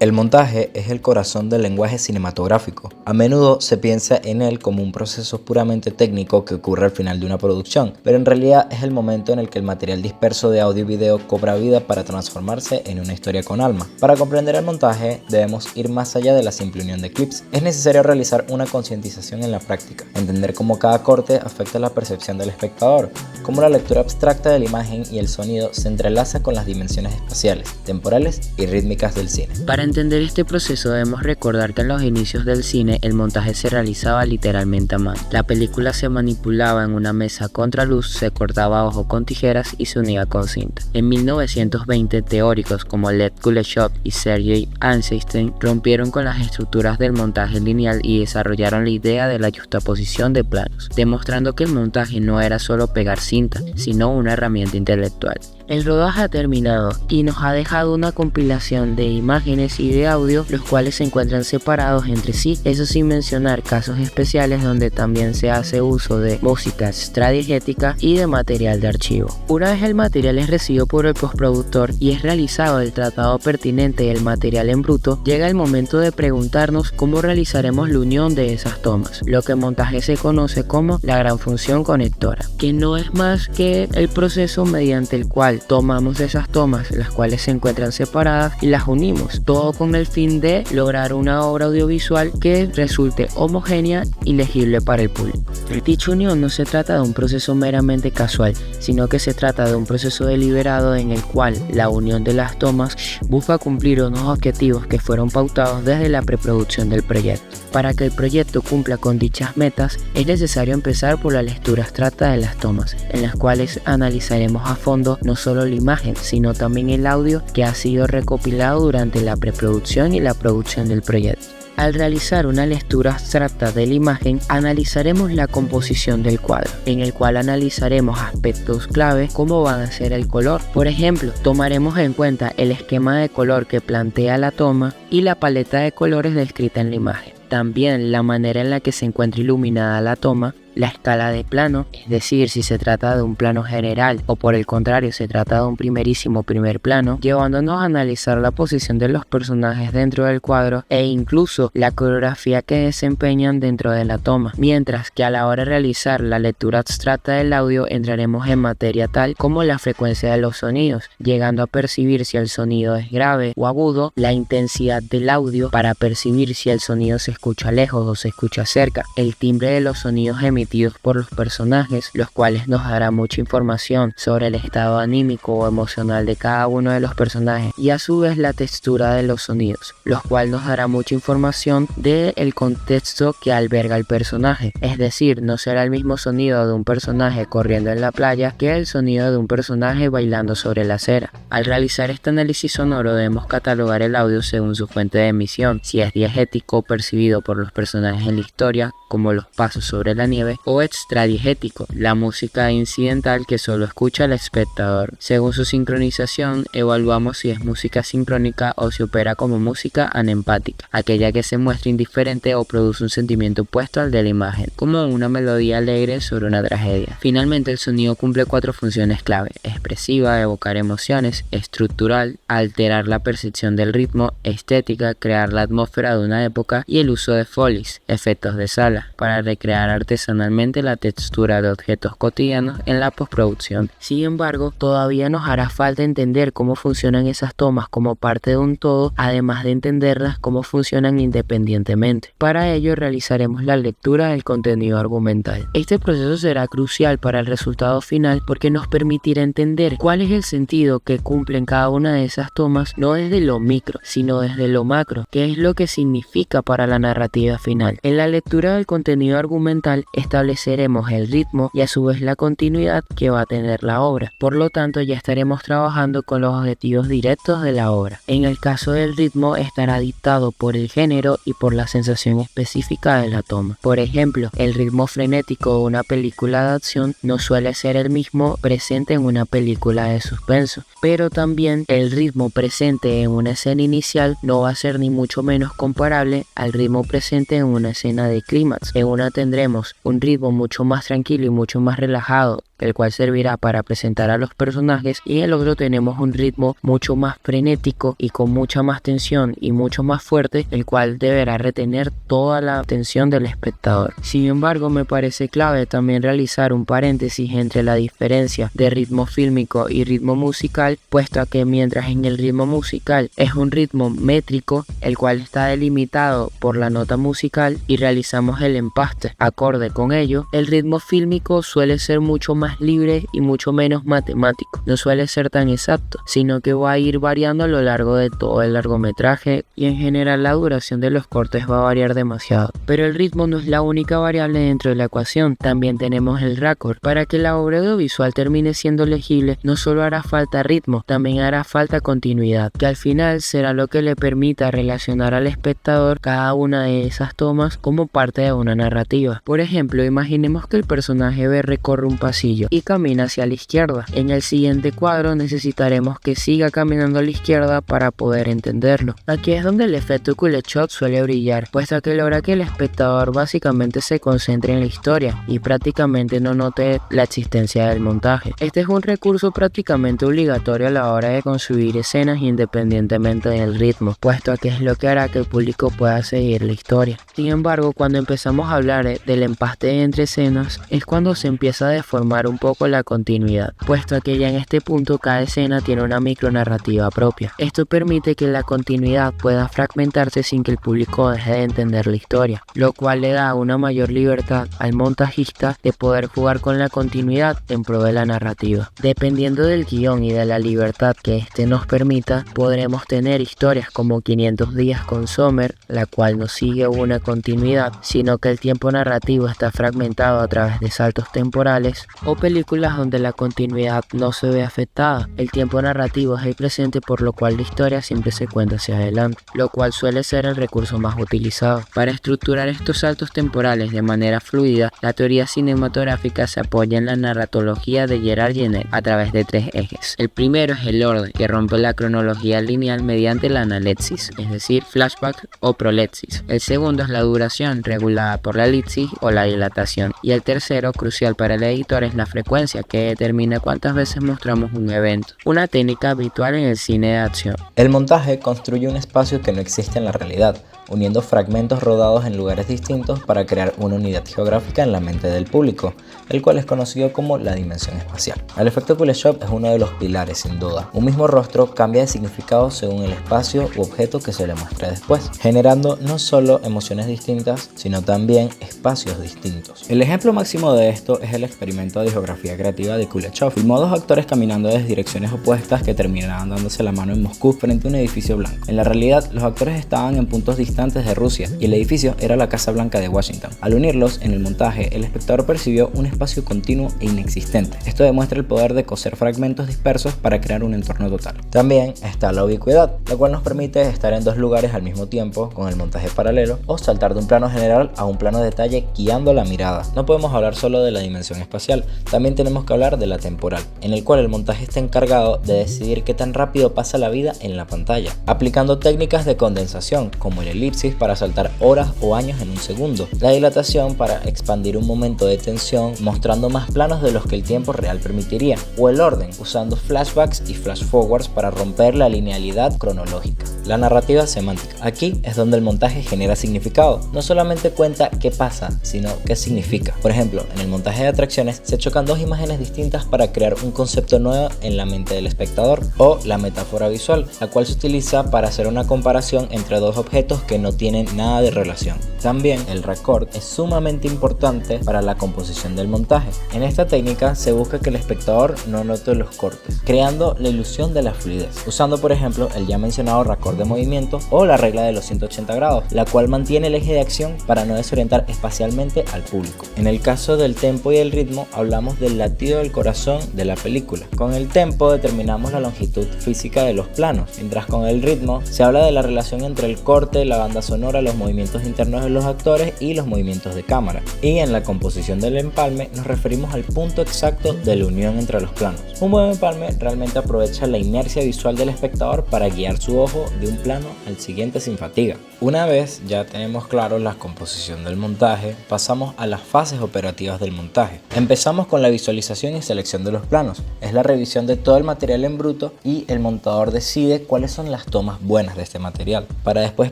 El montaje es el corazón del lenguaje cinematográfico. A menudo se piensa en él como un proceso puramente técnico que ocurre al final de una producción, pero en realidad es el momento en el que el material disperso de audio y video cobra vida para transformarse en una historia con alma. Para comprender el montaje debemos ir más allá de la simple unión de clips. Es necesario realizar una concientización en la práctica, entender cómo cada corte afecta la percepción del espectador, cómo la lectura abstracta de la imagen y el sonido se entrelaza con las dimensiones espaciales, temporales y rítmicas del cine. Para entender este proceso debemos recordar que en los inicios del cine el montaje se realizaba literalmente a mano. La película se manipulaba en una mesa contraluz, se cortaba a ojo con tijeras y se unía con cinta. En 1920 teóricos como Lev Kuleshov y Sergei Eisenstein rompieron con las estructuras del montaje lineal y desarrollaron la idea de la yuxtaposición de planos, demostrando que el montaje no era solo pegar cinta, sino una herramienta intelectual. El rodaje ha terminado y nos ha dejado una compilación de imágenes y de audio, los cuales se encuentran separados entre sí, eso sin mencionar casos especiales donde también se hace uso de música extradiegética y de material de archivo. Una vez el material es recibido por el postproductor y es realizado el tratado pertinente del material en bruto, llega el momento de preguntarnos cómo realizaremos la unión de esas tomas, lo que en montaje se conoce como la gran función conectora, que no es más que el proceso mediante el cual tomamos esas tomas, las cuales se encuentran separadas, y las unimos, todo con el fin de lograr una obra audiovisual que resulte homogénea y legible para el público. Dicha unión no se trata de un proceso meramente casual, sino que se trata de un proceso deliberado en el cual la unión de las tomas busca cumplir unos objetivos que fueron pautados desde la preproducción del proyecto. Para que el proyecto cumpla con dichas metas, es necesario empezar por la lectura abstracta de las tomas, en las cuales analizaremos a fondo no solo la imagen, sino también el audio que ha sido recopilado durante la preproducción y la producción del proyecto. Al realizar una lectura abstracta de la imagen, analizaremos la composición del cuadro, en el cual analizaremos aspectos clave como van a ser el color. Por ejemplo, tomaremos en cuenta el esquema de color que plantea la toma y la paleta de colores descrita en la imagen. También la manera en la que se encuentra iluminada la toma, la escala de plano, es decir, si se trata de un plano general o por el contrario se trata de un primerísimo primer plano, llevándonos a analizar la posición de los personajes dentro del cuadro e incluso la coreografía que desempeñan dentro de la toma, mientras que a la hora de realizar la lectura abstracta del audio entraremos en materia tal como la frecuencia de los sonidos, llegando a percibir si el sonido es grave o agudo, la intensidad del audio para percibir si el sonido se escucha lejos o se escucha cerca, el timbre de los sonidos emitidos por los personajes, los cuales nos dará mucha información sobre el estado anímico o emocional de cada uno de los personajes, y a su vez la textura de los sonidos, los cuales nos dará mucha información del contexto que alberga el personaje, es decir, no será el mismo sonido de un personaje corriendo en la playa que el sonido de un personaje bailando sobre la acera. Al realizar este análisis sonoro debemos catalogar el audio según su fuente de emisión, si es diegético percibido por los personajes en la historia, como los pasos sobre la nieve, o extradiegético, la música incidental que solo escucha el espectador. Según su sincronización, evaluamos si es música sincrónica o si opera como música anempática, aquella que se muestra indiferente o produce un sentimiento opuesto al de la imagen, como una melodía alegre sobre una tragedia. Finalmente, el sonido cumple 4 funciones clave: expresiva, evocar emociones; estructural, alterar la percepción del ritmo; estética, crear la atmósfera de una época; y el uso de Foleys, efectos de sala, para recrear artesanalmente la textura de objetos cotidianos en la postproducción. Sin embargo, todavía nos hará falta entender cómo funcionan esas tomas como parte de un todo, además de entenderlas cómo funcionan independientemente. Para ello realizaremos la lectura del contenido argumental. Este proceso será crucial para el resultado final porque nos permitirá entender cuál es el sentido que cumplen cada una de esas tomas, no desde lo micro, sino desde lo macro, qué es lo que significa para la narrativa final. En la lectura del contenido argumental estableceremos el ritmo y a su vez la continuidad que va a tener la obra. Por lo tanto, ya estaremos trabajando con los objetivos directos de la obra. En el caso del ritmo estará dictado por el género y por la sensación específica de la toma. Por ejemplo, el ritmo frenético de una película de acción no suele ser el mismo presente en una película de suspenso, pero también el ritmo presente en una escena inicial no va a ser ni mucho menos comparable al ritmo presente en una escena de clímax. En una tendremos un un ritmo mucho más tranquilo y mucho más relajado, el cual servirá para presentar a los personajes, y en el otro tenemos un ritmo mucho más frenético y con mucha más tensión y mucho más fuerte, el cual deberá retener toda la atención del espectador. Sin embargo, me parece clave también realizar un paréntesis entre la diferencia de ritmo fílmico y ritmo musical, puesto a que mientras en el ritmo musical es un ritmo métrico, el cual está delimitado por la nota musical y realizamos el empaste acorde con ello, el ritmo fílmico suele ser mucho más libre y mucho menos matemático. No suele ser tan exacto, sino que va a ir variando a lo largo de todo el largometraje, y en general la duración de los cortes va a variar demasiado. Pero el ritmo no es la única variable dentro de la ecuación, también tenemos el raccord. Para que la obra audiovisual termine siendo legible, no solo hará falta ritmo, también hará falta continuidad, que al final será lo que le permita relacionar al espectador cada una de esas tomas como parte de una narrativa. Por ejemplo, imaginemos que el personaje B recorre un pasillo y camina hacia la izquierda. En el siguiente cuadro necesitaremos que siga caminando a la izquierda para poder entenderlo. Aquí es donde el efecto Kuleshov suele brillar, puesto que logra que el espectador básicamente se concentre en la historia y prácticamente no note la existencia del montaje. Este es un recurso prácticamente obligatorio a la hora de construir escenas independientemente del ritmo, puesto que es lo que hará que el público pueda seguir la historia. Sin embargo, cuando empezamos a hablar del empaste entre escenas, es cuando se empieza a deformar un poco la continuidad, puesto que ya en este punto cada escena tiene una micronarrativa propia. Esto permite que la continuidad pueda fragmentarse sin que el público deje de entender la historia, lo cual le da una mayor libertad al montajista de poder jugar con la continuidad en pro de la narrativa. Dependiendo del guión y de la libertad que este nos permita, podremos tener historias como 500 días con Sommer, la cual no sigue una continuidad, sino que el tiempo narrativo está fragmentado a través de saltos temporales, o películas donde la continuidad no se ve afectada. El tiempo narrativo es el presente, por lo cual la historia siempre se cuenta hacia adelante, lo cual suele ser el recurso más utilizado. Para estructurar estos saltos temporales de manera fluida, la teoría cinematográfica se apoya en la narratología de Gerard Genette a través de 3 ejes. El primero es el orden, que rompe la cronología lineal mediante la analepsis, es decir, flashback o prolepsis. El segundo es la duración, regulada por la elipsis o la dilatación. Y el tercero, crucial para el editor, es la frecuencia, que determina cuántas veces mostramos un evento, una técnica habitual en el cine de acción. El montaje construye un espacio que no existe en la realidad, uniendo fragmentos rodados en lugares distintos para crear una unidad geográfica en la mente del público, el cual es conocido como la dimensión espacial. El efecto Kuleshov es uno de los pilares, sin duda. Un mismo rostro cambia de significado según el espacio u objeto que se le muestre después, generando no solo emociones distintas, sino también espacios distintos. El ejemplo máximo de esto es el experimento de geografía creativa de Kuleshov. Filmó 2 actores caminando desde direcciones opuestas que terminaban dándose la mano en Moscú frente a un edificio blanco. En la realidad, los actores estaban en puntos distantes de Rusia y el edificio era la Casa Blanca de Washington. Al unirlos en el montaje, el espectador percibió un espacio continuo e inexistente. Esto demuestra el poder de coser fragmentos dispersos para crear un entorno total. También está la ubicuidad, la cual nos permite estar en 2 lugares al mismo tiempo con el montaje paralelo, o saltar de un plano general a un plano de detalle guiando la mirada. No podemos hablar solo de la dimensión espacial, también tenemos que hablar de la temporal, en el cual el montaje está encargado de decidir qué tan rápido pasa la vida en la pantalla, aplicando técnicas de condensación como el elipsis para saltar horas o años en un segundo, la dilatación para expandir un momento de tensión mostrando más planos de los que el tiempo real permitiría, o el orden usando flashbacks y flash forwards para romper la linealidad cronológica. La narrativa semántica. Aquí es donde el montaje genera significado. No solamente cuenta qué pasa, sino qué significa. Por ejemplo, en el montaje de atracciones se chocan 2 imágenes distintas para crear un concepto nuevo en la mente del espectador, o la metáfora visual, la cual se utiliza para hacer una comparación entre 2 objetos que no tienen nada de relación. También el raccord es sumamente importante para la composición del montaje. En esta técnica se busca que el espectador no note los cortes, creando la ilusión de la fluidez, usando por ejemplo el ya mencionado raccord de movimiento o la regla de los 180 grados, la cual mantiene el eje de acción para no desorientar espacialmente al público. En el caso del tempo y el ritmo, hablamos del latido del corazón de la película. Con el tempo determinamos la longitud física de los planos, mientras con el ritmo se habla de la relación entre el corte, la banda sonora, los movimientos internos de los actores y los movimientos de cámara. Y en la composición del empalme nos referimos al punto exacto de la unión entre los planos. Un buen empalme realmente aprovecha la inercia visual del espectador para guiar su ojo de un plano al siguiente sin fatiga. Una vez ya tenemos claro la composición del montaje, pasamos a las fases operativas del montaje. Empezamos con la visualización y selección de los planos. Es la revisión de todo el material en bruto y el montador decide cuáles son las tomas buenas de este material, para después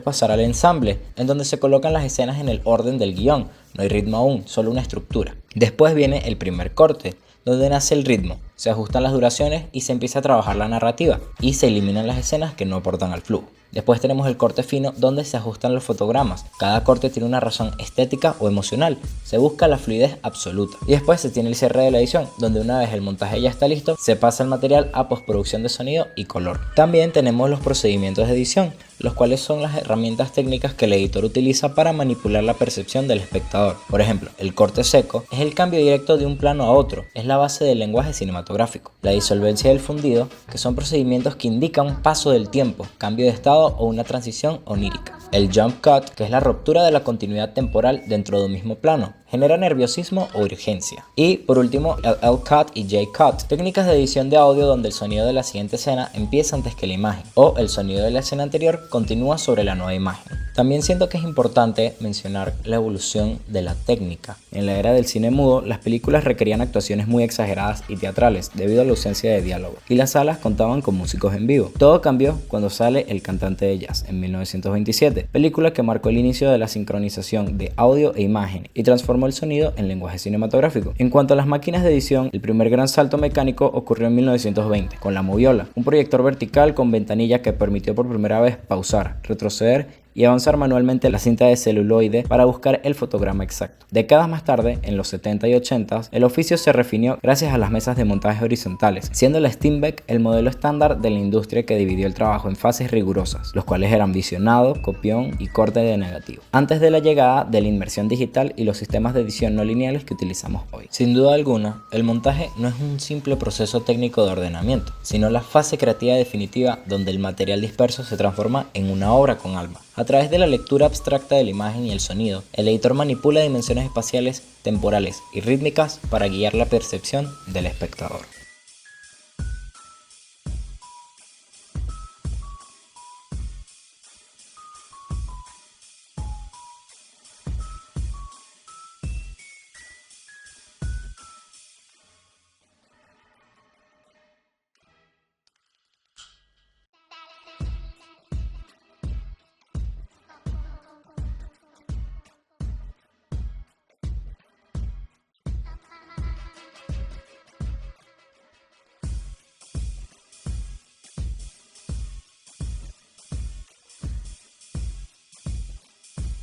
pasar al ensamble, en donde se colocan las escenas en el orden del guión. No hay ritmo aún, solo una estructura. Después viene el primer corte, donde nace el ritmo, se ajustan las duraciones y se empieza a trabajar la narrativa y se eliminan las escenas que no aportan al flujo. Después tenemos el corte fino, donde se ajustan los fotogramas. Cada corte tiene una razón estética o emocional. Se busca la fluidez absoluta. Y después se tiene el cierre de la edición, donde una vez el montaje ya está listo, se pasa el material a postproducción de sonido y color. También tenemos los procedimientos de edición, los cuales son las herramientas técnicas que el editor utiliza para manipular la percepción del espectador. Por ejemplo, el corte seco es el cambio directo de un plano a otro, es la base del lenguaje cinematográfico. La disolvencia del fundido, que son procedimientos que indican un paso del tiempo, cambio de estado o una transición onírica. El jump cut, que es la ruptura de la continuidad temporal dentro de un mismo plano, genera nerviosismo o urgencia. Y por último, el L-cut y J-cut, técnicas de edición de audio donde el sonido de la siguiente escena empieza antes que la imagen, o el sonido de la escena anterior continúa sobre la nueva imagen. También siento que es importante mencionar la evolución de la técnica. En la era del cine mudo, las películas requerían actuaciones muy exageradas y teatrales debido a la ausencia de diálogo, y las salas contaban con músicos en vivo. Todo cambió cuando sale El cantante de jazz en 1927, película que marcó el inicio de la sincronización de audio e imagen y transformó el sonido en lenguaje cinematográfico. En cuanto a las máquinas de edición, el primer gran salto mecánico ocurrió en 1920 con la moviola, un proyector vertical con ventanilla que permitió por primera vez pausar, retroceder y avanzar manualmente la cinta de celuloide para buscar el fotograma exacto. Décadas más tarde, en los 70 y 80, el oficio se refinó gracias a las mesas de montaje horizontales, siendo la Steenbeck el modelo estándar de la industria que dividió el trabajo en fases rigurosas, los cuales eran visionado, copión y corte de negativo, antes de la llegada de la inmersión digital y los sistemas de edición no lineales que utilizamos hoy. Sin duda alguna, el montaje no es un simple proceso técnico de ordenamiento, sino la fase creativa definitiva donde el material disperso se transforma en una obra con alma. A través de la lectura abstracta de la imagen y el sonido, el editor manipula dimensiones espaciales, temporales y rítmicas para guiar la percepción del espectador.